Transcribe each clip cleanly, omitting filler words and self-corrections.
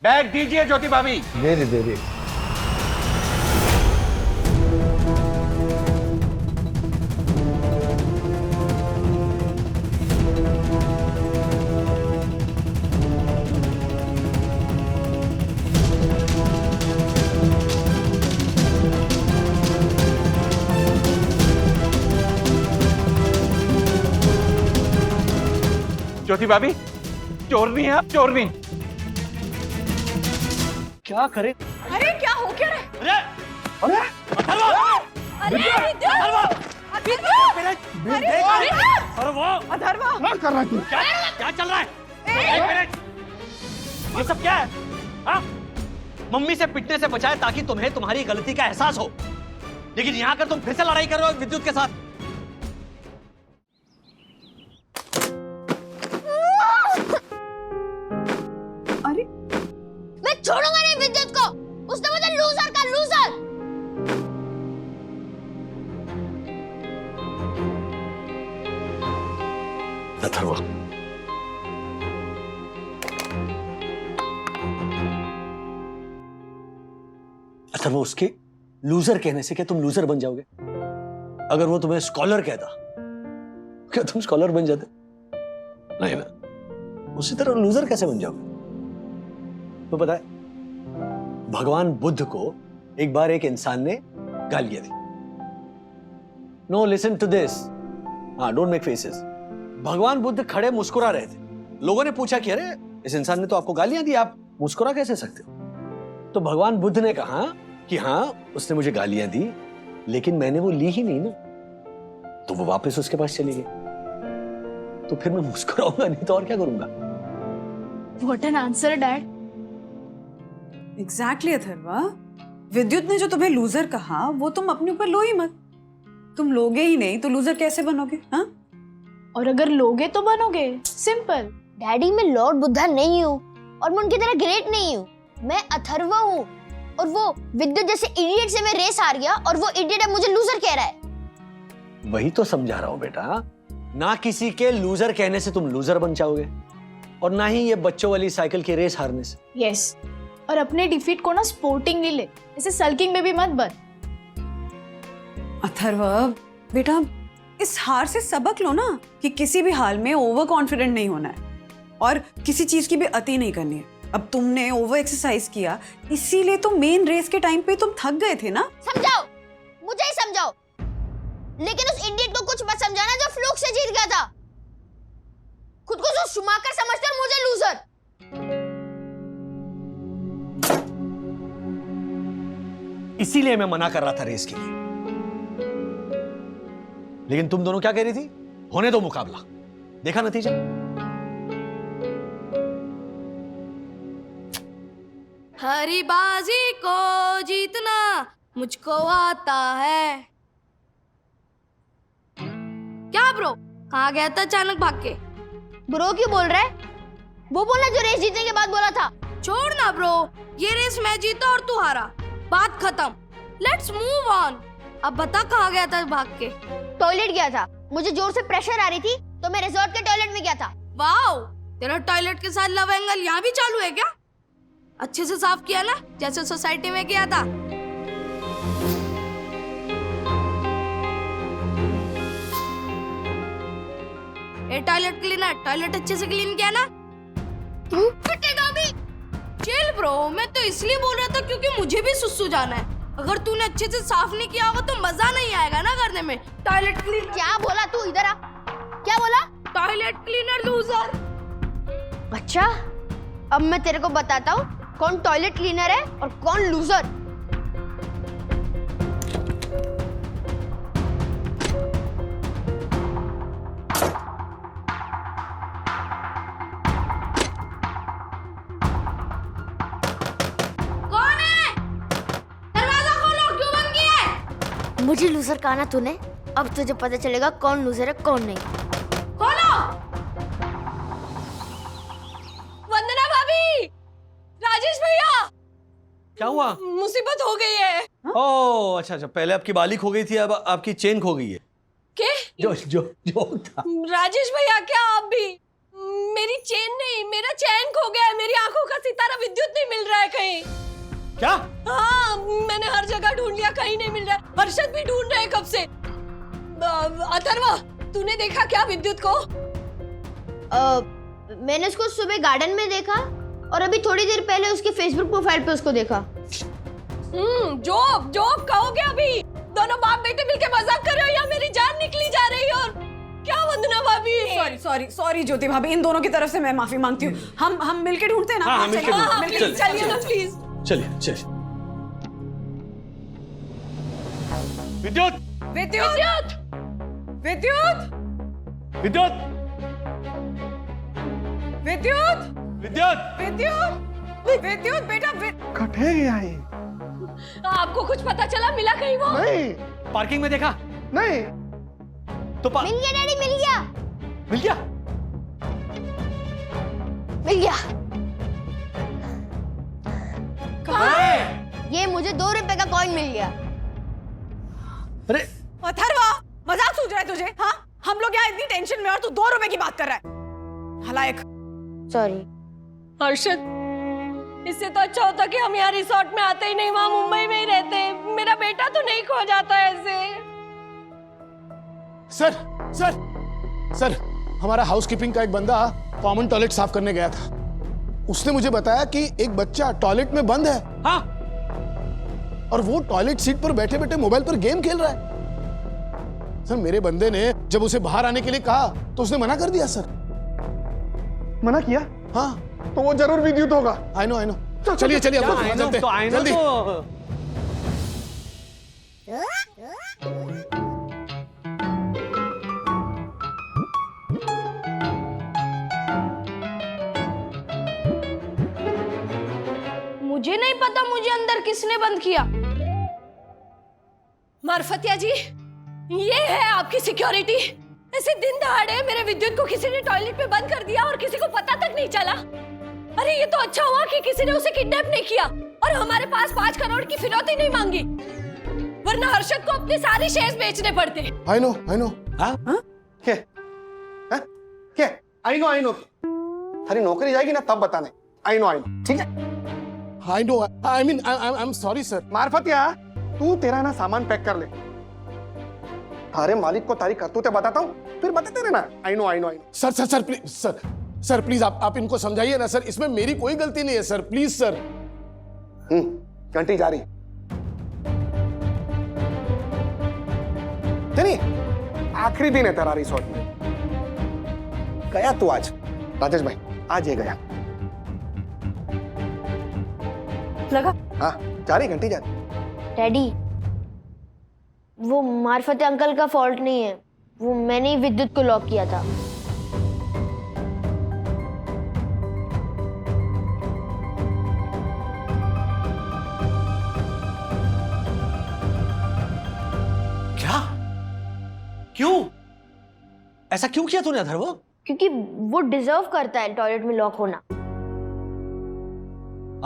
Bag दीजिए ज्योति भाभी। दे दे दे दे। ज्योति भाभी, चोरनी है आप, चोरनी। क्या करे? अरे क्या हो क्या रहा है? अरे अरे अथर्वा, क्या कर रहा है तू? क्या चल रहा है? एक मिनट, ये सब क्या है? हाँ? मम्मी से पिटने से बचाए ताकि तुम्हें तुम्हारी गलती का एहसास हो, लेकिन यहाँ आकर तुम फिर से लड़ाई कर रहे हो विद्युत के साथ। अरे मैं छोड़ूंगा नहीं विद्युत को। उसने मुझे लूजर का लूजर। अथर्वा, अथर्वा, उसके लूजर कहने से क्या तुम लूजर बन जाओगे? अगर वो तुम्हें स्कॉलर कहता, क्या तुम स्कॉलर बन जाते? नहीं ना, उसी तरह लूजर कैसे बन जाओगे? तो पता है, भगवान बुद्ध को एक बार एक इंसान ने गालियां दी। No, listen to this. हाँ, डोंट मेक फेसेस। भगवान बुद्ध खड़े मुस्कुरा रहे थे। लोगों ने पूछा कि अरे इस इंसान ने तो आपको गालियां दी, आप मुस्कुरा कैसे सकते हो? तो भगवान बुद्ध ने कहा कि हाँ, उसने मुझे गालियां दी, लेकिन मैंने वो ली ही नहीं ना, तो वो वापस उसके पास चली गई। तो फिर मैं मुस्कुराऊंगा नहीं तो और क्या करूंगा? What an answer, Dad. Exactly Atharva, विद्युत ने जो तुम्हें लूजर कहा वो तुम अपने ऊपर लो ही मत। तुम लोगे ही नहीं तो लूजर कैसे बनोगे? हाँ, और अगर लोगे तो बनोगे, सिंपल। डैडी, मैं लॉर्ड बुद्धा नहीं हूँ और मैं उनकी तरह ग्रेट नहीं हूँ। मैं अथर्वा हूँ और वो विद्युत जैसे इडियट से मैं रेस हार गया और वो इडियट अब मुझे लूजर कह रहा है। वही तो समझा रहा हूं बेटा, ना किसी के लूजर कहने से तुम लूजर बन जाओगे और ना ही ये बच्चों वाली साइकिल की रेस हारने से। यस, और अपने डिफीट को ना स्पोर्टिंगली ले, इसे सल्किंग में भी मत बन। अथर्वा बेटा, इस हार से सबक लो ना कि किसी भी हाल में ओवर कॉन्फिडेंट नहीं होना है और किसी चीज की भी अति नहीं करनी है। अब तुमने ओवर एक्सरसाइज किया, इसीलिए तो मेन रेस के टाइम पे तुम थक गए थे ना। समझाओ, मुझे ही समझाओ, लेकिन उस इडियट को कुछ मत समझाना जो फ्लूक से जीत गया था। खुद को जो शुमाकर समझता है, मुझे लूजर। इसीलिए मैं मना कर रहा था रेस के लिए, लेकिन तुम दोनों क्या कह रही थी? होने दो मुकाबला, देखा नतीजा। हरी बाजी को जीतना मुझको आता है। क्या ब्रो, कहाँ गया था अचानक भाग के? ब्रो क्यों बोल रहा है? वो बोला जो रेस जीतने के बाद बोला था। छोड़ ना ब्रो, ये रेस मैं जीता और तू हारा, बात खत्म। Let's move on. अब बता कहाँ गया था भाग के? टॉयलेट गया था, मुझे जोर से प्रेशर आ रही थी तो मैं रिजॉर्ट के टॉयलेट में गया था। वाओ, तेरा टॉयलेट के साथ लव एंगल यहाँ भी चालू है क्या? अच्छे से साफ किया ना, जैसे सोसाइटी में किया था? ए टॉयलेट क्लीनर, टॉयलेट अच्छे से क्लीन किया ना? तू पिटेगा भी। चिल ब्रो, मैं तो इसलिए बोल रहा था क्योंकि मुझे भी सुसु जाना है। अगर तूने अच्छे से साफ नहीं किया होगा तो मजा नहीं आएगा ना करने में। Toilet cleaner. क्या बोला तू? इधर आ। क्या बोला? Toilet cleaner loser. अच्छा, अब मैं तेरे को बताता हूँ कौन टॉयलेट क्लीनर है और कौन लूजर। कौन है? दरवाजा खोलो, क्यों बंद किया है? मुझे लूजर कहा ना तूने, अब तुझे पता चलेगा कौन लूजर है कौन नहीं। खोलो। वंदना भाभी, राजेश भैया, क्या हुआ? मुसीबत हो गई है। ओह अच्छा अच्छा, पहले आपकी बाली खो गई थी, अब आपकी चेन खो गई है। के? जो जो जो था। राजेश भैया, क्या आप भी? मेरी चेन नहीं, मेरा चैन खो गया है। मेरी आंखों का सितारा विद्युत नहीं मिल रहा है कहीं। क्या? हाँ, मैंने हर जगह ढूंढ लिया, कहीं नहीं मिल रहा है। हर्षद भी ढूंढ रहे हैं कब से। अथर्वा, तूने देखा क्या विद्युत को? मैंने उसको सुबह गार्डन में देखा और अभी थोड़ी देर पहले उसके फेसबुक प्रोफाइल पे उसको देखा। जॉब जॉब कहोगे अभी? दोनों बाप बेटे मिलके मजाक कर रहे हो या मेरी जान निकली जा रही है? और क्या वंदना भाभी? सॉरी सॉरी सॉरी ज्योति भाभी, इन दोनों की तरफ से मैं माफी मांगती हूँ। हम मिलके ढूंढते हैं ना। हाँ, मिलके ढूंढते हैं। मिलके चल, चलिए ना प्लीज। चलिए चलिए। विद्युत, विद्युत विद्युत विद्युत, विद्युत विद्युत। विद्युत विद्युत बेटा कटे गया है। आपको कुछ पता चला? मिला कहीं वो? नहीं पार्किंग में देखा नहीं, तो मिल गया डैडी, मिल गया, मिल गया। मिल गया। कहाँ है? ये मुझे 2 रुपए का कॉइन मिल गया। अरे अथर्वा, मजाक सूझ रहा है तुझे? हाँ, हम लोग यहाँ इतनी टेंशन में और तू 2 रुपए की बात कर रहा है। हलायक। सॉरी। हर्षद, इससे तो अच्छा होता कि हम यहाँ रिसोर्ट में आते ही नहीं, वहाँ मुंबई में ही रहते। मेरा बेटा तो नहीं खो जाता ऐसे। सर सर सर, हमारा हाउसकीपिंग का एक बंदा कॉमन टॉयलेट साफ करने गया था। उसने मुझे बताया कि एक बच्चा टॉयलेट में बंद है। हाँ, और वो टॉयलेट सीट पर बैठे बैठे मोबाइल पर गेम खेल रहा है। सर, मेरे बंदे ने जब उसे बाहर आने के लिए कहा तो उसने मना कर दिया। सर, मना किया? हाँ। तो वो जरूर विद्युत होगा। I know. चलिए चलिए, अब लोग चलते तो हैं, आई नो जल्दी। तो मुझे नहीं पता मुझे अंदर किसने बंद किया। मार्फतिया जी, ये है आपकी सिक्योरिटी? ऐसे दिन दहाड़े मेरे विद्युत को किसी ने टॉयलेट में बंद कर दिया और किसी को पता तक नहीं चला। अरे ये तो अच्छा हुआ कि किसी ने उसे किडनैप नहीं किया और हमारे पास 5 करोड़ की फिरौती नहीं मांगी, वरना हर्षद को अपने सारे शेयर्स बेचने पड़ते। I know. क्या? हाँ? क्या? I know. थारी नौकरी जाएगी ना तब बताने। I know. ठीक है? I know. I mean I am sorry sir. Marfatia, तू तेरा ना सामान पैक कर ले। थारे मालिक को तारी करतूतें बताता हूँ, फिर बताते रहना। I know. Sir please, sir please आप इनको समझाइए ना सर। इसमें मेरी कोई गलती नहीं है सर, प्लीज सर। घंटी जा रही। नहीं, आखिरी दिन है तेरा रिसोर्ट में। गया तू आज? राजेश भाई, आज ये गया। लगा? हाँ, जा रही, घंटी जा रही। डैडी, वो मार्फत अंकल का फॉल्ट नहीं है, वो मैंने ही विद्युत को लॉक किया था। क्या? क्यों? ऐसा क्यों किया तूने अथर्व? क्योंकि वो डिजर्व करता है टॉयलेट में लॉक होना।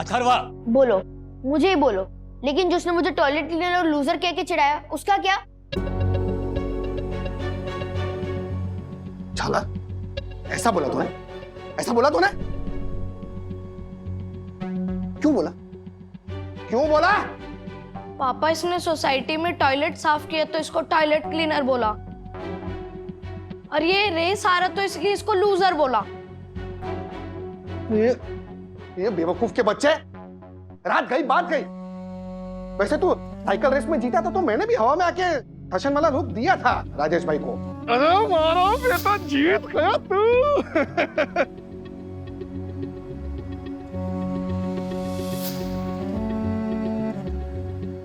अथर्वा, बोलो, मुझे ही बोलो, लेकिन जिसने मुझे टॉयलेट क्लीनर और लूजर कह के चिढ़ाया, उसका क्या? झाला, ऐसा बोला तूने? ऐसा बोला तूने? क्यों बोला? क्यों बोला? पापा, इसने सोसाइटी में टॉयलेट साफ किया तो इसको टॉयलेट क्लीनर बोला, और ये रेस आ रहा तो इसलिए इसको लूजर बोला। ये बेवकूफ के बच्चे, रात गई बात गई। वैसे तू साइकिल रेस में जीता था तो मैंने भी हवा में आके फैशन वाला लुक दिया था राजेश भाई को। अरे मारो बेटा, जीत गया तू।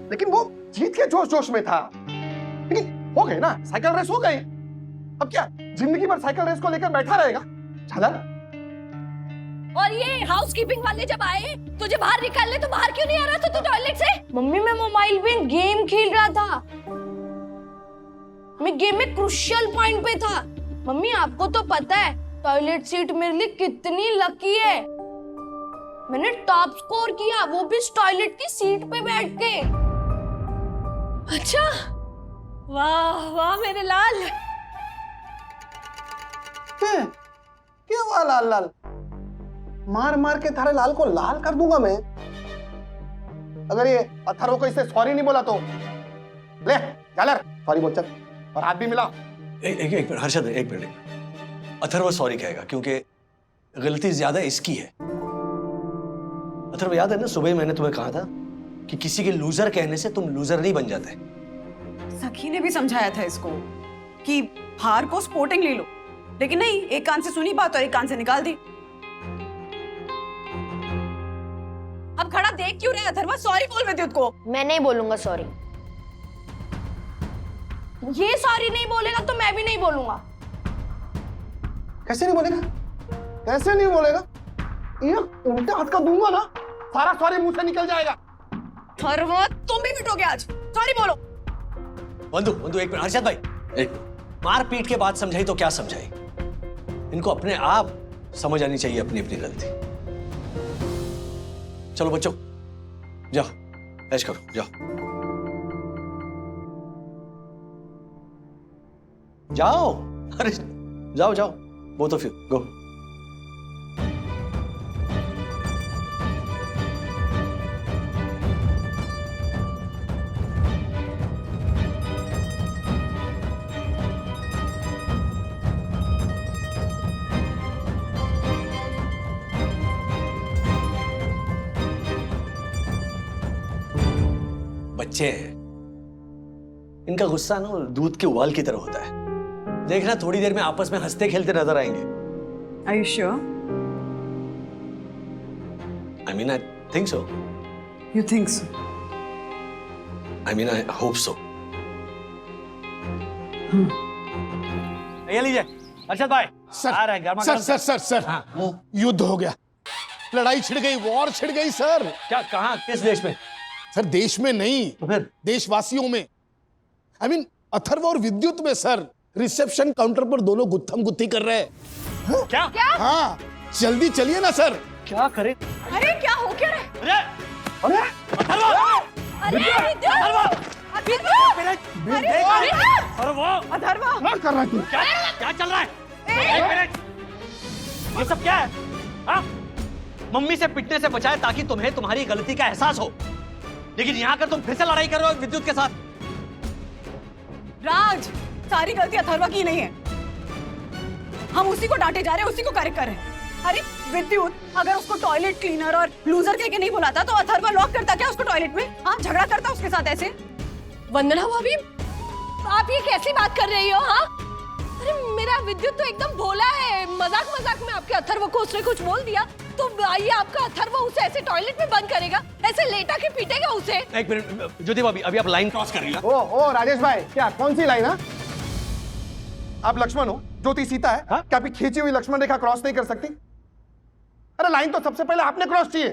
लेकिन वो जीत के जोश जोश में था। लेकिन हो गई ना, साइकिल रेस हो गई। अब क्या जिंदगी भर साइकिल रेस को लेकर बैठा रहेगा? झाला। और ये हाउसकीपिंग वाले जब आए तुझे बाहर निकालने, तो बाहर क्यों नहीं आ रहा था तू टॉयलेट से? मम्मी, मैं मोबाइल में गेम खेल रहा था, मैं गेम में क्रूशियल पॉइंट पे था। मम्मी, आपको तो पता है टॉयलेट सीट मेरे लिए कितनी लकी है। मैंने टॉप स्कोर किया, वो भी इस टॉयलेट की सीट पे बैठ के। अच्छा, वाह वाह मेरे लाल। क्या हुआ लाल लाल? मार मार के थारे लाल को लाल कर दूंगा मैं। अगर ये अथर्व को इससे सॉरी नहीं बोला तो ले झालर सॉरी बोल चल, और हाथ भी मिला। एक मिनट हर्षद, एक मिनट। अथर्व सॉरी कहेगा क्योंकि गलती ज्यादा इसकी है। अथर्व याद है ना, सुबह मैंने तुम्हें कहा था कि किसी के लूजर कहने से तुम लूजर नहीं बन जाते। सखी ने भी समझाया था इसको कि हार को स्पोर्टिंग ले लो, लेकिन नहीं, एक कान से सुनी बात और एक कान से निकाल दी। अब खड़ा देख क्यों रहे अथर्व? सॉरी बोल विद्युत को। मैं नहीं बोलूंगा सॉरी। ये सॉरी नहीं बोलेगा तो मैं भी नहीं बोलूंगा। कैसे नहीं बोलेगा? कैसे नहीं बोलेगा? ये उल्टे हाथ का दूंगा ना, सारा सॉरी मुंह से निकल जाएगा। अथर्व तुम भी पिटोगे आज, सॉरी बोलो। बंधु बंधु एक मिनट हर्षद भाई, एक मार पीट के बाद समझाई तो क्या समझाई? इनको अपने आप समझ आनी चाहिए अपनी अपनी गलती। चलो बच्चों जाओ ऐश करो, जाओ जाओ, अरे जाओ जाओ, बोथ ऑफ यू गो। बच्चे हैं, इनका गुस्सा ना दूध के उबाल की तरह होता है। देखना थोड़ी देर में आपस में हंसते खेलते नजर आएंगे। Are you sure? I mean, I think so. You think so? I mean, I hope so. ये लीजिए अर्षद भाई। Sir sir sir sir sir युद्ध हो गया, लड़ाई छिड़ गई, वॉर छिड़ गई सर। क्या, कहाँ, किस देश में? सर देश में नहीं, तो फिर देशवासियों में। आई मीन अथर्व और विद्युत में सर। रिसेप्शन काउंटर पर दोनों गुत्थम गुत्थी कर रहे हैं। क्या? हाँ जल्दी चलिए ना सर। क्या करे? अरे क्या हो क्या रहा है? अरे अरे अथर्व! अरे विद्युत! अरे वो अथर्व क्या कर रहा है तू? क्या क्या चल रहा है? एक मिनट, ये सब क्या है? हाँ? मम्मी से पिटने से बचाए ताकि तुम्हें तुम्हारी गलती का एहसास हो, लेकिन यहाँ कर तुम फिर से लड़ाई कर रहे हो विद्युत के साथ। राज, सारी गलती अथर्व की नहीं है। हम उसी को डांटे जा रहे हैं, उसी को करेक्ट कर रहे हैं। अरे विद्युत, अगर उसको टॉयलेट क्लीनर और लूजर कह के नहीं बुलाता तो अथर्व लॉक करता क्या उसको टॉयलेट में? हाँ, झगड़ा करता उसके साथ ऐसे। वंदना भाभी, आप ये कैसी बात कर रही हो? हाँ, अरे मेरा विद्युत तो एकदम भोला है। मजाक मजाक में आपके अथर्व को उसने कुछ बोल दिया तो आइए आपका अथर्व उसे ऐसे टॉयलेट में बंद करेगा, ऐसे लेटा के पीटेगा उसे। एक मिनट ज्योति भाभी, अभी आप लाइन क्रॉस कर रही हो। ओ राजेश भाई, क्या कौन सी लाइन है? आप लक्ष्मण हो, ज्योति सीता है। हाँ? क्या अभी खींची हुई लक्ष्मण रेखा क्रॉस नहीं कर सकती? अरे लाइन तो सबसे पहले आपने क्रॉस की है,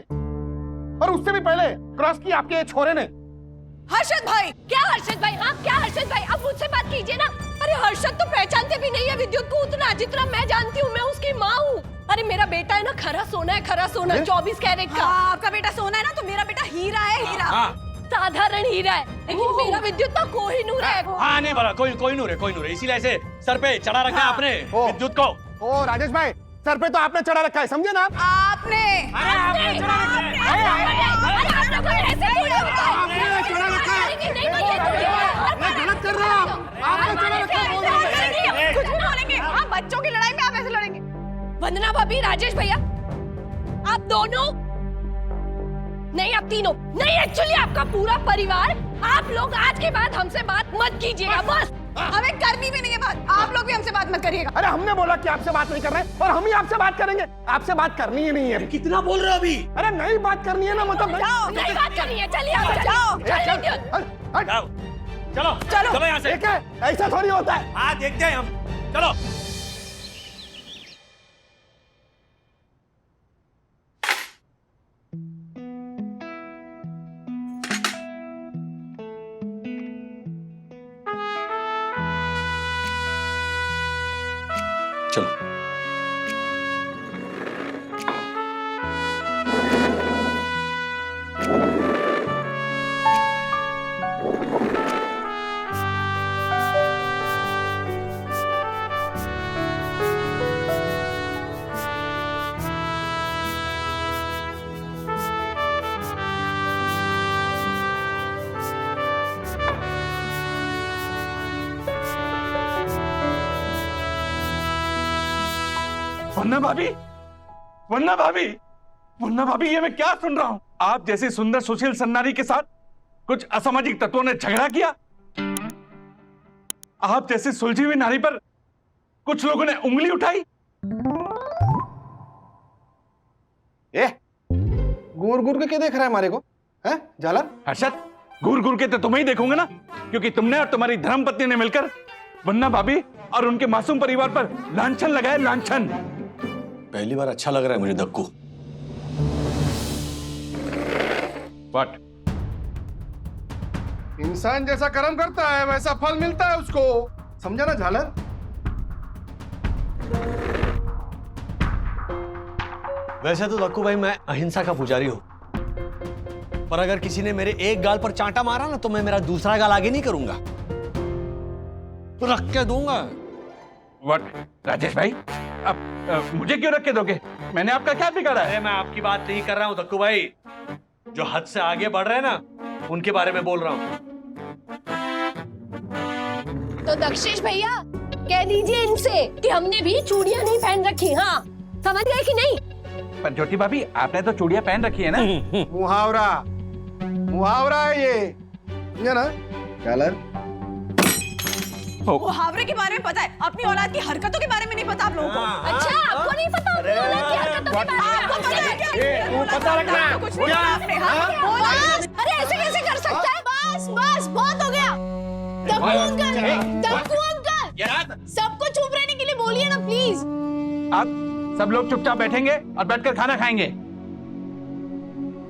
और उससे भी पहले क्रॉस की आपके छोरे ने। हर्षद भाई! क्या हर्षद भाई? हाँ क्या हर्षद भाई? अब मुझसे बात कीजिए ना। अरे हर्षद तो पहचानते भी नहीं है विद्युत को उतना जितना मैं जानती हूँ। मैं उसकी माँ हूँ। अरे मेरा बेटा है ना, खरा सोना है, खरा सोना, 24 कैरेट का। हाँ, आपका बेटा सोना है ना, तो मेरा बेटा हीरा है, हीरा। साधारण हीरा है, लेकिन मेरा विद्युत तो कोहिनूर है। हाँ नहीं बोला, कोई नूर है, इसीलिए ऐसे सर पे चढ़ा रखा है आपने विद्युत को। ओ राजेश भाई, सर पे तो आपने चढ़ा रखा है, समझे ना आप? आपने आपने चढ़ा रखा है। मैं गलत कर रहा हूँ। आपने चढ़ा रखा है। कुछ नहीं बोलेंगे। हाँ, बच्चों की लड़ाई में आप ऐसे लड़ेंगे? वंदना भाभी, राजेश भैया, आप दोनों नहीं, आप तीनों नहीं, एक्चुअली आपका पूरा परिवार, आप लोग आज के बाद हमसे बात मत कीजिएगा बस। हमें करनी भी नहीं है बात, आप लोग भी हमसे बात मत करिएगा। अरे हमने बोला कि आपसे बात नहीं कर रहे, और हम ही आपसे बात करेंगे। आपसे बात करनी ही नहीं है। कितना बोल रहे हो अभी? अरे नहीं बात करनी है ना, मतलब नहीं बात करनी है, चलिए आप जाओ। जाओ, चलो चलो यहाँ से। ठीक है, ऐसा थोड़ी होता है। हाँ देखते हैं हम, चलो। चलो वरना भाभी, वरना भाभी, वरना भाभी, ये मैं क्या सुन रहा हूं? आप जैसी सुंदर सुशील सन्नारी के साथ कुछ असामाजिक तत्वों ने झगड़ा किया। आप जैसी सुलझी हुई नारी पर कुछ लोगों ने उंगली उठाई। ए, घूर घूर के क्या देख रहा है हमारे को? हैं झालर? हर्षद, घूर घूर के तो तुम्हें ही देखूंगा ना, क्योंकि तुमने और तुम्हारी धर्मपत्नी ने मिलकर वरना भाभी और उनके मासूम परिवार पर लांछन लगाया, लांछन। पहली बार अच्छा लग रहा है मुझे दक्कू। व्हाट? इंसान जैसा कर्म करता है वैसा फल मिलता है उसको, समझा ना झालर? वैसे तो दक्कू भाई मैं अहिंसा का पुजारी हूं, पर अगर किसी ने मेरे एक गाल पर चांटा मारा ना तो मैं मेरा दूसरा गाल आगे नहीं करूंगा, तो रख के दूंगा। व्हाट? राजेश भाई, अब मुझे क्यों रख के दोगे? मैंने आपका क्या बिगाड़ा है? मैं आपकी बात नहीं कर रहा हूं दक्कू भाई, जो हद से आगे बढ़ रहे हैं ना उनके बारे में बोल रहा हूं। तो दक्षेश भैया कह दीजिए इनसे कि हमने भी चूड़ियां नहीं पहन रखी। हाँ, समझ गए कि नहीं? पर ज्योति भाभी, आपने तो चूड़ियां पहन रखी है ना? मुहावरा, मुहावरा है ये, समझा ना झालर? मुहावरे के बारे में पता है, अपनी औलाद की हरकतों के बारे में नहीं पता आप लोगों को। अच्छा, आपको नहीं पता अपनी औलाद की हरकतों के बारे में? आपको पता है क्या? तू पता रखना। कुछ नहीं पता आपने, हाँ? बस, अरे ऐसे कैसे कर सकता है? बस बस, बहुत हो गया। दक्कू अंकल, दक्कू अंकल, सबको चुप रहने के लिए बोलिए ना प्लीज। आप सब लोग चुपचाप बैठेंगे और बैठकर खाना खाएंगे।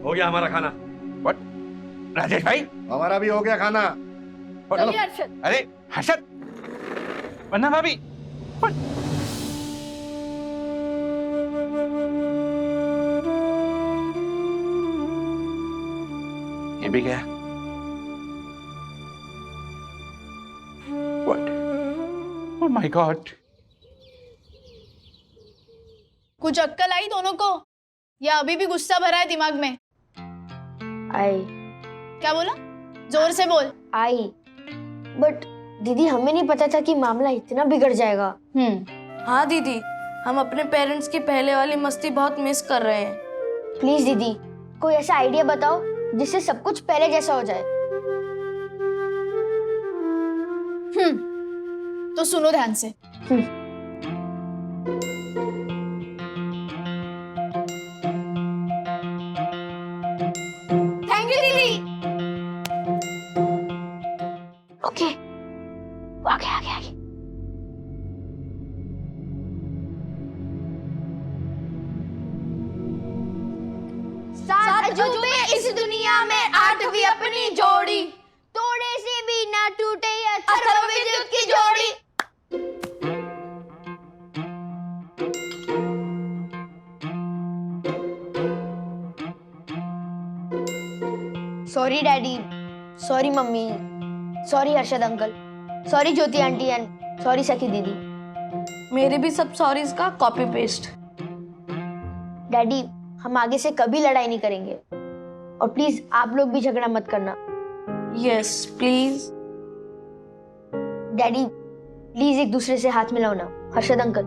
हो गया हमारा खाना। व्हाट? राजेश भाई, हमारा भी हो गया खाना। चलिए हर्षद। अरे हर्षद, वरना भाभी, व्हाट? ये भी गया। व्हाट? Oh my God. कुछ अक्कल आई दोनों को या अभी भी गुस्सा भरा है दिमाग में? आई। क्या बोला? जोर से बोल। आई। बट दीदी, हमें नहीं पता था कि मामला इतना बिगड़ जाएगा। हाँ दीदी, हम अपने पेरेंट्स की पहले वाली मस्ती बहुत मिस कर रहे हैं। प्लीज दीदी, कोई ऐसा आइडिया बताओ जिससे सब कुछ पहले जैसा हो जाए। तो सुनो ध्यान से। थैंक यू दीदी। ओके, आगे आगे आगे। सात अजूबे इस दुनिया में, आठवीं अपनी जोड़ी, तोड़े से भी ना टूटे अथर्व विद्युत की जोड़ी। Sorry daddy, sorry mummy, sorry Harshad uncle, sorry Jyoti aunty and sorry सखी दीदी। मेरे भी सब सॉरीज का कॉपी पेस्ट। डैडी, हम आगे से कभी लड़ाई नहीं करेंगे, और प्लीज आप लोग भी झगड़ा मत करना। Yes please. डैडी, प्लीज एक दूसरे से हाथ मिलाओ ना। हर्षद अंकल,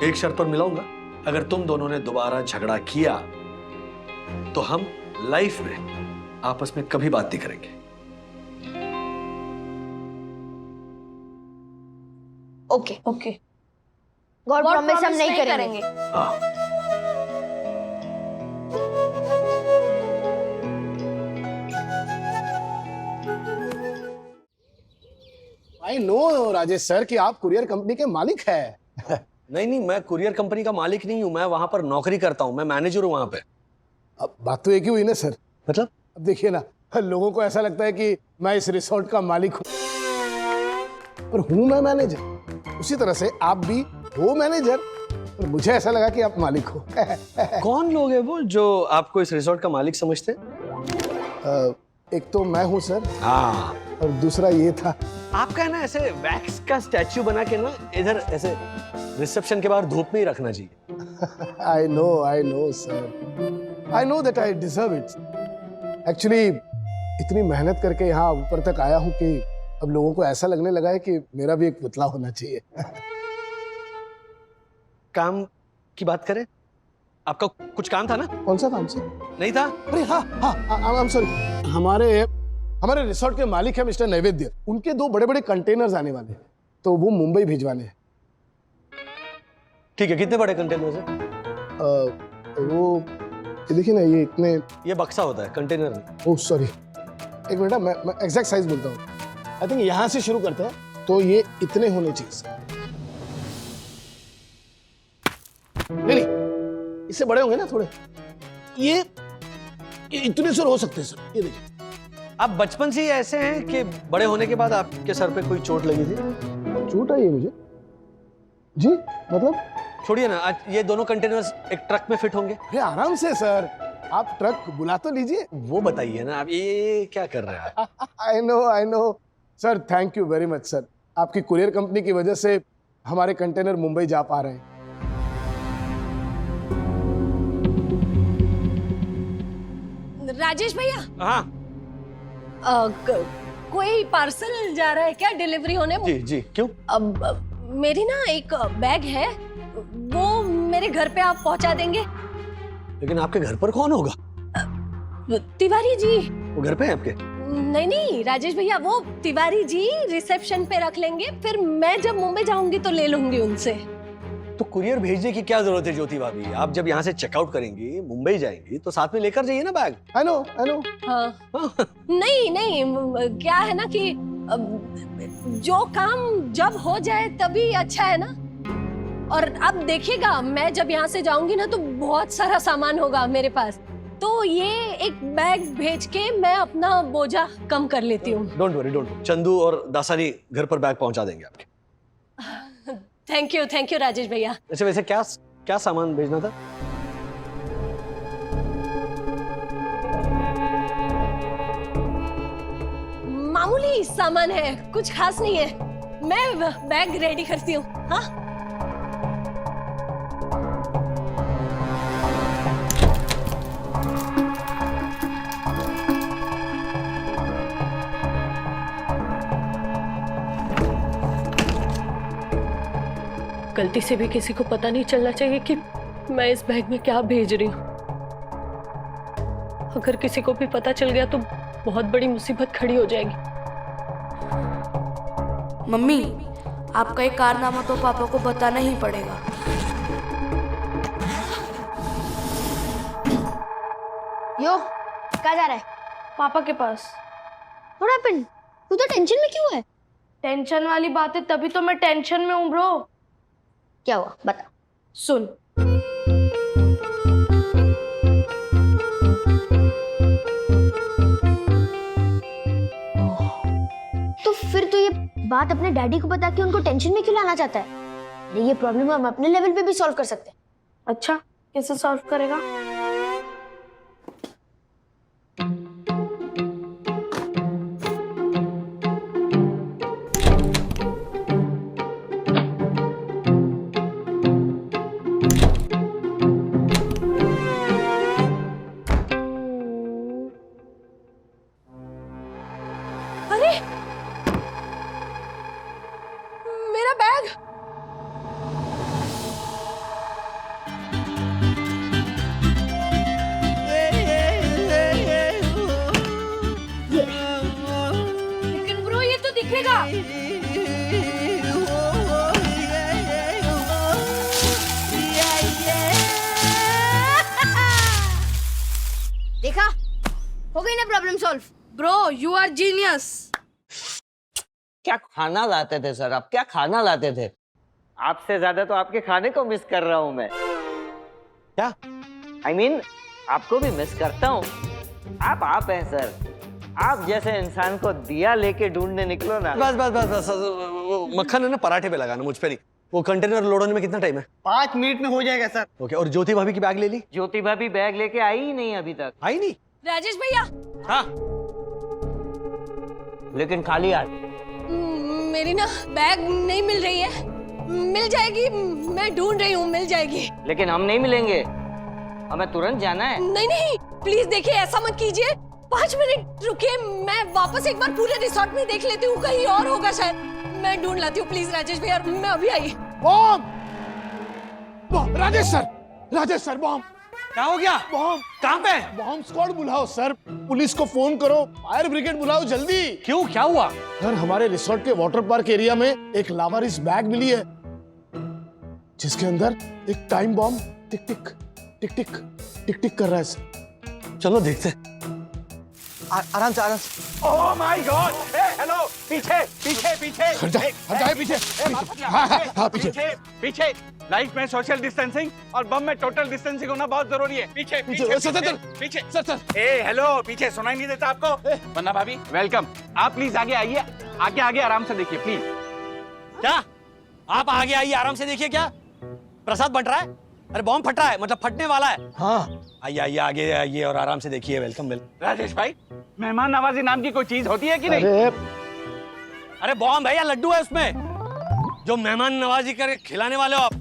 एक शर्त पर मिलाऊंगा, अगर तुम दोनों ने दोबारा झगड़ा किया तो हम लाइफ में आपस में कभी बात नहीं करेंगे। Okay okay. गॉड प्रॉमिस हम नहीं करेंगे। हाँ। आई नो राजेश सर कि आप कुरियर कंपनी के मालिक हैं। नहीं नहीं, मैं कुरियर कंपनी का मालिक नहीं हूं, मैं वहां पर नौकरी करता हूं, मैं मैनेजर हूं वहां पे। अब बात तो एक ही हुई ना सर। मतलब? अब देखिए ना, लोगों को ऐसा लगता है कि मैं इस रिसोर्ट का मालिक हूं, पर हूं मैं मैनेजर। उसी तरह से आप भी हो मैनेजर, और मुझे ऐसा लगा कि आप मालिक हो। कौन लोग हैं वो जो आपको इस रिसोर्ट का मालिक समझते हैं? एक तो मैं हूं सर, हाँ, और दूसरा ये था। आपका है ना ऐसे वैक्स का स्टैच्यू बना के ना इधर ऐसे रिसेप्शन के बाहर धूप में ही रखना चाहिए। I know sir, I know that I deserve it. Actually इतनी मेहनत करके यहाँ ऊपर तक आया हूँ कि अब लोगों को ऐसा लगने लगा है कि मेरा भी एक पुतला होना चाहिए। काम की बात करें, आपका कुछ काम था ना? कौन सा काम से? नहीं था? अरे हाँ हाँ, आई एम सॉरी। हमारे रिसोर्ट के मालिक है मिस्टर नैवेद्य, उनके 2 बड़े बड़े कंटेनर्स आने वाले हैं, तो वो मुंबई भिजवाने हैं। ठीक है, कितने बड़े कंटेनर्स हैं? वो ये देखिए ना, ये इतने। ये बक्सा होता है, कंटेनर नहीं। ओह सॉरी, एक मिनट, मैं एग्जैक्ट साइज बोलता हूँ। आई थिंक यहाँ से शुरू करते हैं, तो ये इतने होने चाहिए। नहीं, इससे बड़े होंगे ना थोड़े। ये इतने सर हो सकते हैं सर, ये देखिए। आप बचपन से ही ऐसे हैं कि बड़े होने के बाद आपके सर पे कोई चोट लगी थी? चोट आई है मुझे? जी, मतलब? छोड़िए ना, आज ये दोनों कंटेनर्स एक ट्रक में फिट होंगे। अरे आराम से सर, आप ट्रक बुला तो लीजिए। वो बताइए ना, आप ये क्या कर रहे हैं? I know sir, thank you very much sir. आपकी कुरियर कंपनी की वजह से हमारे कंटेनर मुंबई जा पा रहे हैं। राजेश भैया, हाँ कोई पार्सल जा रहा है क्या डिलीवरी होने? जी, क्यों? अब मेरी ना एक बैग है, वो मेरे घर पे आप पहुंचा देंगे? लेकिन आपके घर पर कौन होगा? तिवारी जी। वो घर पे है आपके? नहीं राजेश भैया, वो तिवारी जी रिसेप्शन पे रख लेंगे, फिर मैं जब मुंबई जाऊंगी तो ले लूंगी उनसे। तो कुरियर भेजने की क्या जरूरत है ज्योति भाभी? आप जब यहाँ से चेकआउट करेंगी, मुंबई जाएंगी, तो साथ में लेकर जाइए ना बैग। I know. हाँ। नहीं, क्या है ना कि जो काम जब हो जाए तभी अच्छा है ना। और अब देखिएगा, मैं जब यहाँ से जाऊंगी ना तो बहुत सारा सामान होगा मेरे पास, तो ये एक बैग भेज के मैं अपना बोझा कम कर लेती हूँ। डोंट वरी, चंदू और दासानी घर पर बैग पहुंचा देंगे आपके। थैंक यू राजेश भैया। वैसे क्या सामान भेजना था? मामूली सामान है, कुछ खास नहीं है। मैं बैग रेडी करती हूँ। हाँ, गलती से भी किसी को पता नहीं चलना चाहिए कि मैं इस बैग में क्या भेज रही हूँ। अगर किसी को भी पता चल गया तो बहुत बड़ी मुसीबत खड़ी हो जाएगी। मम्मी, आपका एक कारनामा तो पापा को बताना ही पड़ेगा। यो, कहाँ जा रहा है? पापा के पास। What happened? तू तो टेंशन में क्यों है? टेंशन वाली बात है, तभी तो मैं टेंशन में हूँ ब्रो। क्या हुआ बता। सुन, तो फिर तू ये बात अपने डैडी को बता के उनको टेंशन में क्यों लाना चाहता है? नहीं, ये प्रॉब्लम हम अपने लेवल पे भी सॉल्व कर सकते हैं। अच्छा कैसे सॉल्व करेगा? अरे मेरा बैग! लेकिन ब्रो ये तो दिखेगा। देखा, हो गई ना problem solve. Bro you are genius. क्या खाना लाते थे सर आप, क्या खाना लाते थे? आपसे ज्यादा तो आपके खाने को मिस कर रहा हूं मैं। क्या? I mean, आपको भी मिस करता हूँ। आप हैं सर। आप जैसे इंसान को दिया लेके ढूंढने निकलो ना। बस वो मक्खन है ना, पराठे पे लगाना, मुझ पे नहीं। वो कंटेनर लोड होने में कितना टाइम है? 5 मिनट में हो जाएगा सर। ओके, और ज्योति भाभी की बैग ले ली? ज्योति भाभी बैग लेके आई ही नहीं अभी तक। आई नहीं? राजेश भैया, हाँ, लेकिन खाली हाथ। मेरी ना बैग नहीं मिल रही है। मिल जाएगी, मैं ढूंढ रही हूँ, मिल जाएगी। लेकिन हम नहीं मिलेंगे, हमें तुरंत जाना है। नहीं, प्लीज देखिए, ऐसा मत कीजिए। 5 मिनट रुकिए, मैं वापस एक बार पूरे रिसोर्ट में देख लेती हूँ, कहीं और होगा शायद। मैं ढूंढ लाती हूँ प्लीज राजेश भैया, मैं अभी आई। बॉम्ब! Rajesh sir bomb! क्या हो गया? बॉम्ब! कहाँ पे? बॉम्ब स्क्वाड बुलाओ सर, पुलिस को फोन करो, फायर ब्रिगेड बुलाओ जल्दी। क्यों, क्या हुआ? सर हमारे रिसोर्ट के वाटर पार्क एरिया में एक लावारिस बैग मिली है, जिसके अंदर एक टाइम बॉम्ब टिक टिक टिक टिक टिक टिक कर रहा है सर। चलो देखते। आराम से। Oh my God! हेलो, पीछे पीछे पीछे हट जाए पीछे। हाँ, पीछे। पीछे। लाइफ में सोशल डिस्टेंसिंग और बम में टोटल डिस्टेंसिंग होना बहुत जरूरी है। पीछे पीछे सर। ए हेलो, पीछे सुनाई नहीं देता आपको? वन्ना भाभी वेलकम। आप प्लीज आगे आइए, आगे आराम से देखिए प्लीज। क्या आप आगे आइए, आराम से देखिए? क्या प्रसाद बट रहा है? अरे बॉम्ब फट रहा है, मतलब फटने वाला है। हाँ आइए आगे आइए और आराम से देखिए। वेलकम। राजेश भाई, मेहमान नवाजी नाम की कोई चीज होती है कि नहीं? अरे बॉम्ब है या लड्डू है उसमें, जो मेहमान नवाजी करके खिलाने वाले हो आप?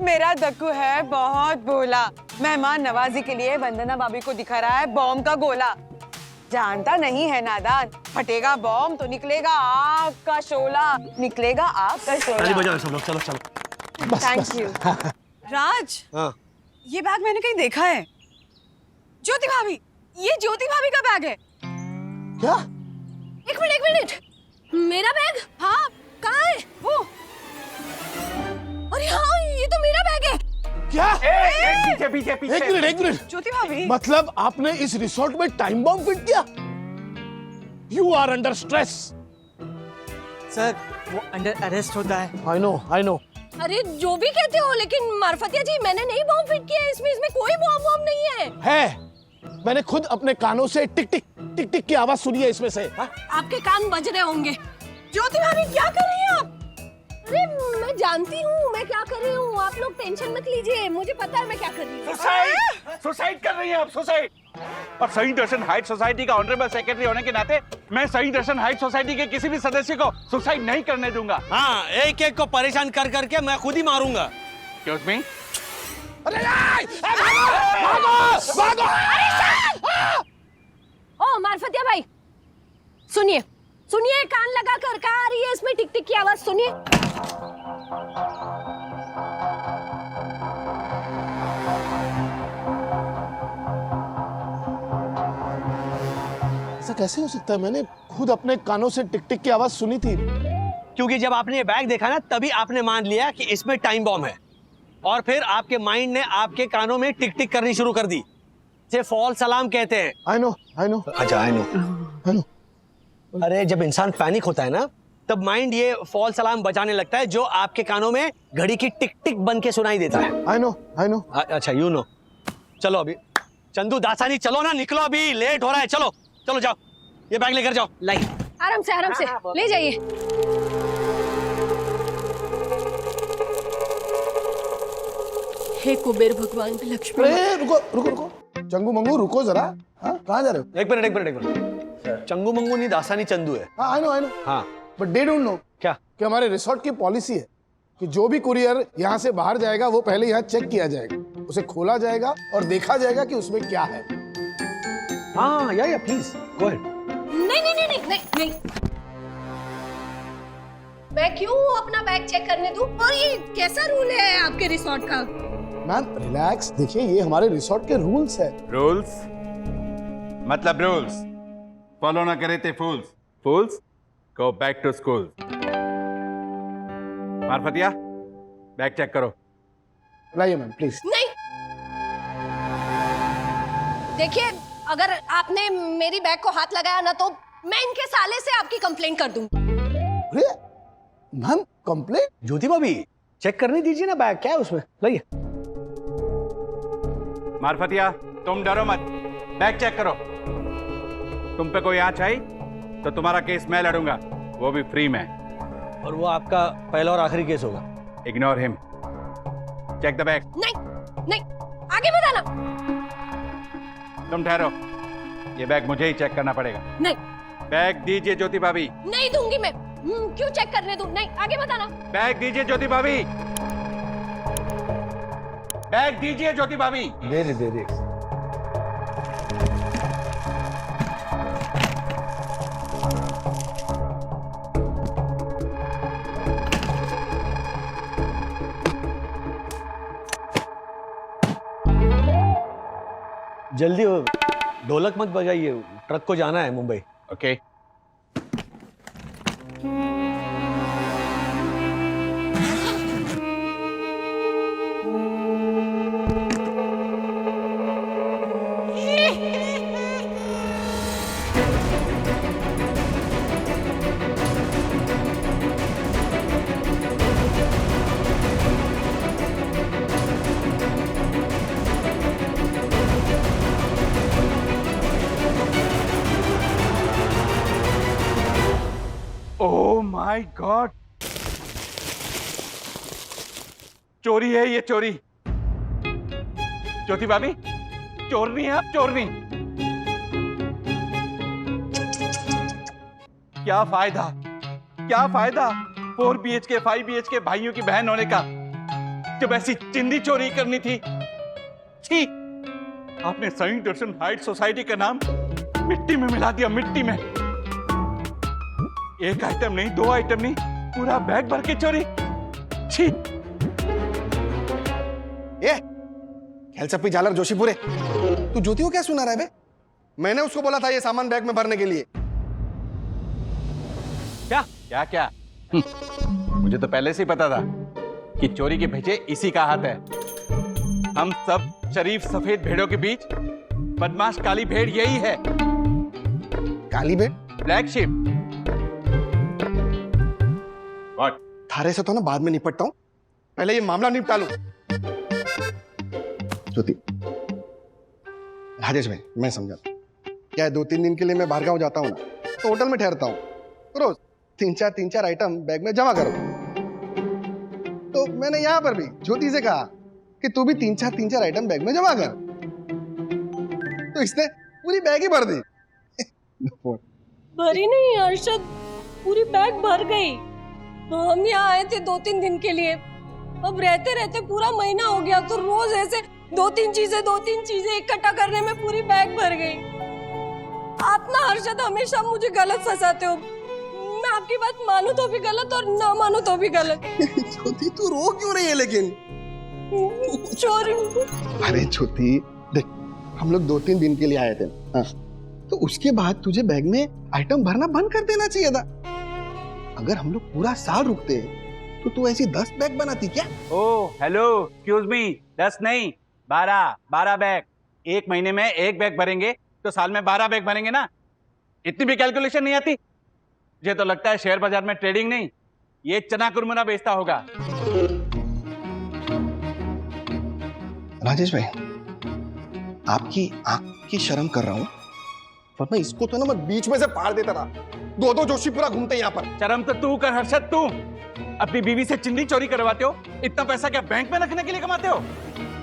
मेरा दक्कू है बहुत भोला, मेहमान नवाजी के लिए वंदना भाभी को दिखा रहा है बॉम्ब का गोला। जानता नहीं है नादान, फटेगा बॉम्ब तो निकलेगा आग का शोला, निकलेगा आग का शोला। बजाओ सब लोग, चलो। Thank you. राज, हाँ। ये बैग मैंने कहीं देखा है। ज्योति भाभी, ये ज्योति भाभी का बैग है। क्या? एक मिनट, मेरा बैग? हाँ, कहाँ है वो? अरे हाँ, ये तो मेरा बैग है। क्या? पीछे एक मिनट। ज्योति भाभी, मतलब आपने इस रिसोर्ट में टाइम बॉम्ब फिट किया? You are under stress. Sir वो अंडर अरेस्ट होता है। I know. अरे जो भी कहते हो, लेकिन मार्फतिया जी मैंने नहीं बॉम्ब फिट किया है, इसमें कोई बॉम्ब नहीं है। मैंने खुद अपने कानों से टिक टिक की आवाज सुनी है इसमें से। आपके कान बज रहे होंगे। ज्योति भाभी क्या कर रही हैं आप? अरे मैं जानती हूँ मैं क्या कर रही हूँ, आप लोग टेंशन मत लीजिए, मुझे पता है मैं क्या कर रही हूँ। सुसाइड कर रही हैं आप, सुसाइड। और सही दर्शन हाइट सोसाइटी का ऑनरेबल सेक्रेटरी होने के नाते मैं सही दर्शन हाइट सोसाइटी के किसी भी सदस्य को सुसाइड नहीं करने दूंगा। हाँ, एक को परेशान कर करके मैं खुद ही मारूंगा। Excuse me? अरे भागो! ओ मार्फतिया भाई, सुनिए, कान लगा कर, कहाँ आ रही है इसमें टिक टिक की आवाज, सुनिए। ऐसा कैसे हो सकता है? मैंने खुद अपने कानों से टिक टिक की आवाज सुनी थी। क्योंकि जब आपने ये बैग देखा ना, तभी आपने मान लिया कि इसमें टाइम बॉम्ब है, और फिर आपके माइंड ने आपके कानों में टिक टिक करनी शुरू कर दी। इसे फॉल्स अलार्म कहते हैं। I know. अच्छा, आई नो। अरे जब इंसान पैनिक होता है ना, तब माइंड ये फॉल्स अलार्म बजाने लगता है, जो आपके कानों में घड़ी की टिक टिक बन के सुनाई देता है। I no. अच्छा, यू नो। चलो अभी चंदू दासानी, चलो ना, निकलो, अभी लेट हो रहा है। चलो जाओ, ये बैग लेकर जाओ। लाई, आराम से ले जाइए। हे कुबेर भगवान लक्ष्मी। अरे रुको चंगू मंगू, रुको जरा। हाँ, कहाँ जा रहे हो? एक मिनट। चंगू मंगू नहीं, दासानी चंदू है। हाँ, आई नो। हाँ, बट दे डोंट नो क्या कि हमारे रिसोर्ट की पॉलिसी है कि जो भी कुरियर यहाँ से बाहर जाएगा वो पहले यहाँ चेक किया जाएगा, उसे खोला जाएगा और देखा जाएगा कि उसमें क्या है। हाँ, या प्लीज गो अहेड। नहीं। मैं क्यों अपना बैग चेक करने दूं? और ये कैसा रूल है आपके रिसोर्ट का? मैम रिलैक्स, देखिए ये हमारे रिसोर्ट के रूल्स है। रूल्स मतलब रूल्स फॉलो ना करे थे fools go back to school. Marfatia, bag check करो। लाइए मैम प्लीज। नहीं, देखिए, अगर आपने मेरी बैग को हाथ लगाया ना, तो मैं इनके साले से आपकी कंप्लेंट कर दूं। अरे मैम, कंप्लेंट? ज्योति भाभी, चेक करने दीजिए ना बैग, क्या है उसमें, लाइए। मार्फतिया, तुम डरो मत, बैग चेक करो। तुम पे कोई आंच आई तो तुम्हारा केस मैं लड़ूंगा, वो भी फ्री में। और वो आपका पहला और आखिरी केस होगा। Ignore him, check the bag. नहीं, आगे बताना। तुम ठहरो, ये बैग मुझे ही चेक करना पड़ेगा। नहीं, बैग दीजिए ज्योति भाभी। नहीं दूंगी मैं। क्यों चेक करने दूं? नहीं, आगे बताना। बैग दीजिए ज्योति भाभी। बैग दीजिए ज्योति भाभी। दे दे। जल्दी हो, ढोलक मत बजाइए, ट्रक को जाना है Mumbai. Okay. Oh my God, चोरी है ये, चोरी। ज्योति भाभी, चोरनी है आप, चोरनी। क्या फायदा, क्या फायदा 4 BHK 5 BHK भाइयों की बहन होने का, जब ऐसी चिंदी चोरी करनी थी। छी, आपने सेंट दर्शन हाइट सोसाइटी का नाम मिट्टी में मिला दिया, मिट्टी में। एक आइटम नहीं, 2 आइटम नहीं, पूरा बैग भर के चोरी। छी। ये खेलचप्पी जालर जोशीपुरे, तू ज्योति को क्या सुना रहा है बे? मैंने उसको बोला था ये सामान बैग में भरने के लिए। क्या क्या क्या? मुझे तो पहले से ही पता था कि चोरी के पीछे इसी का हाथ है। हम सब शरीफ सफेद भेड़ों के बीच बदमाश काली भेड़ यही है। काली भेड़? Black ship. व्हाट? थारे से तो ना बाद में निपटता हूं, पहले ये मामला निपटा लूं। ज्योति, राजेश भाई, मैं समझा क्या है, 2-3 दिन के लिए मैं बाहर गांव जाता हूं ना, तो होटल में ठहरता हूं, रोज 3-4 आइटम बैग में जमा करो। तो मैंने यहां पर भी ज्योति से कहा कि तू भी 3-4 आइटम बैग में जमा कर, तो इसने पूरी बैग ही भर दी। भरी नहीं अर्शद, पूरी बैग भर गई। हम यहाँ आए थे 2-3 दिन के लिए, अब रहते रहते पूरा महीना हो गया, तो रोज ऐसे 2-3 चीजें इकट्ठा करने में पूरी बैग भर गई। आप ना अर्शद हमेशा मुझे गलत फंसाते हो, मैं आपकी बात मानू तो भी गलत और ना मानू तो भी गलत। ज्योति तू रो क्यों रही है लेकिन? चोरी। अरे ज्योति देख, हम लोग 2-3 दिन के लिए आए थे, हाँ, तो उसके बाद तुझे बैग में आइटम भरना बंद कर देना चाहिए था। अगर हम लोग पूरा साल रुकते तो तू ऐसी 10 बैग बनाती क्या? ओह हेलो, एक्सक्यूज मी, 10 नहीं 12 बैग। 1 महीने में 1 बैग भरेंगे तो साल में 12 बैग भरेंगे ना। इतनी भी कैलकुलेशन नहीं आती? मुझे तो लगता है शेयर बाजार में ट्रेडिंग नहीं, ये चना कुरमुना बेचता होगा। राजेश भाई, आपकी आंख की शर्म कर रहा हूं, वरना इसको तो ना मैं बीच में से फाड़ देता था। 2-2 जोशीपुरा घूमते यहाँ पर। शर्म तो तू कर हर्षद, तू अपनी बीवी से चिंदी चोरी करवाते हो, इतना पैसा क्या बैंक में रखने के लिए कमाते हो?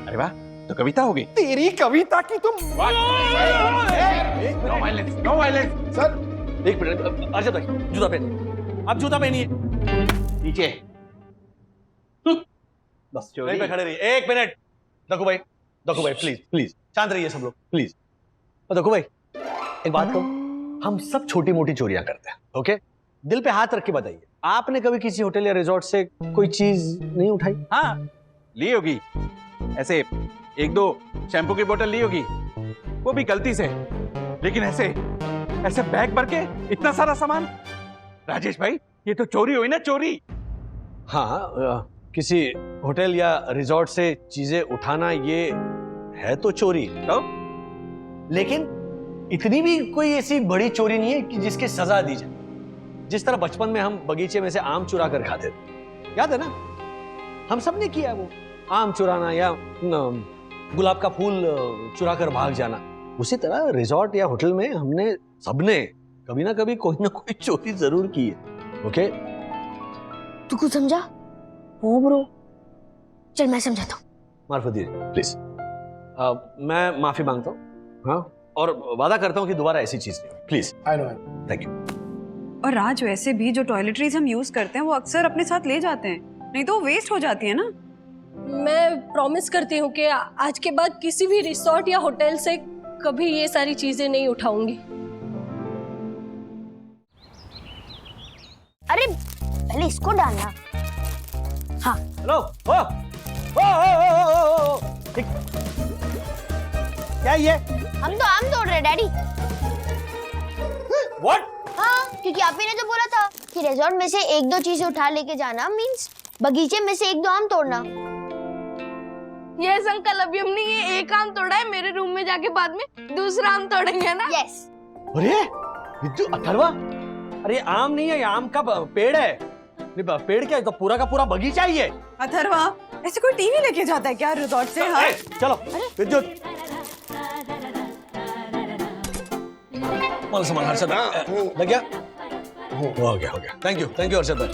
अरे वाह, तो कविता होगी तेरी कविता की तुम। No violence, no violence. Sir एक मिनट, अर्शद भाई जूता पहनिए, आप जूता पहनिए। नीचे बस यहीं पे खड़े रहिए। 1 मिनट, दक्कू भाई प्लीज शांत रहिए सब लोग प्लीज। दक्कू भाई एक बात कहूं, हम सब छोटी मोटी चोरियां करते हैं, ओके? दिल पे हाथ रख के बताइए, आपने कभी किसी होटल या रिजॉर्ट से कोई चीज नहीं उठाई? हाँ ली होगी, ऐसे 1-2 शैम्पू की बोतल ली होगी, वो भी गलती से, लेकिन ऐसे बैग भर के इतना सारा सामान। राजेश भाई ये तो चोरी हुई ना, चोरी। हाँ, किसी होटल या रिजॉर्ट से चीजें उठाना ये है तो चोरी, तो? लेकिन इतनी भी कोई ऐसी बड़ी चोरी नहीं है कि जिसकी सजा दी जाए। जिस तरह बचपन में हम बगीचे में से आम चुरा कर खाते थे, याद है ना? हम सब ने किया वो, आम चुराना या गुलाब का फूल चुरा कर भाग जाना। उसी तरह रिजॉर्ट या होटल में हमने सबने कभी ना कभी कोई ना कोई चोरी जरूर की है, ओके? तू कुछ समझा? हो ब्रो, चल मैं समझाता हूँ। मार्फत दीजिए प्लीज। मैं माफी मांगता हूँ, हाँ, और वादा करता हूँ कि दोबारा ऐसी चीज नहीं, please. I know. Thank you. और राज, वैसे भी जो टॉयलेटरीज हम यूज करते हैं वो अक्सर अपने साथ ले जाते हैं, नहीं तो वेस्ट हो जाती है ना। मैं प्रॉमिस करती हूँ कि आज के बाद किसी भी रिसोर्ट या होटल से कभी ये सारी चीजें नहीं उठाऊंगी। अरे पहले इसको डालना। हाँ हेलो, क्या चाहिए? हम तो आम तोड़ रहे डैडी। What? हाँ, क्योंकि आप ही ने तो बोला था कि रिजॉर्ट में से एक दो चीजें उठा लेके जाना मींस बगीचे में से एक दो आम तोड़ना। यस अंकल, अभी हमने ये एक आम तोड़ा है, मेरे रूम में जाके बाद में दूसरा आम तोड़ेंगे ना। यस। अरे विद्युत, अथर्वा, अरे आम नहीं है, ये आम का पेड़ है। नहीं, पेड़ क्या है, तो पूरा का पूरा बगीचा ही है। अथर्वा, ऐसे कोई टीवी लेके जाता है क्या रिजॉर्ट से? हाँ? चलो विद्युत, सामान हर्षद लग गया? हो गया थैंक यू हर्षद भाई।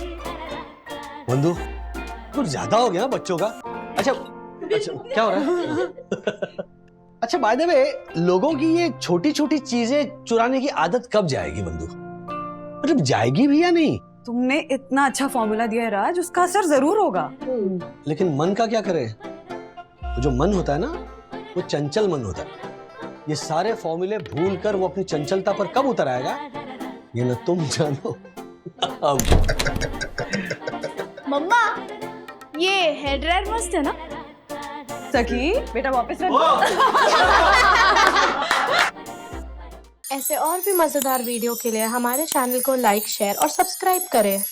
बंधु कुछ ज्यादा हो गया बच्चों का। अच्छा क्या हो रहा है? अच्छा बाय द वे, लोगों की ये छोटी छोटी चीजें चुराने की आदत कब जाएगी बंधु? मतलब जाएगी भी या नहीं? तुमने इतना अच्छा फॉर्मूला दिया है राज, उसका असर जरूर होगा। लेकिन मन का क्या करे? जो मन होता है ना, वो चंचल मन होता है। ये सारे फॉर्मूले भूल कर वो अपनी चंचलता पर कब उतर आएगा, ये ना तुम जानो अब। मम्मा, ये हेयर ड्रायर मस्त है ना? सखी बेटा वापस रख। ऐसे और भी मजेदार वीडियो के लिए हमारे चैनल को लाइक, शेयर और सब्सक्राइब करें।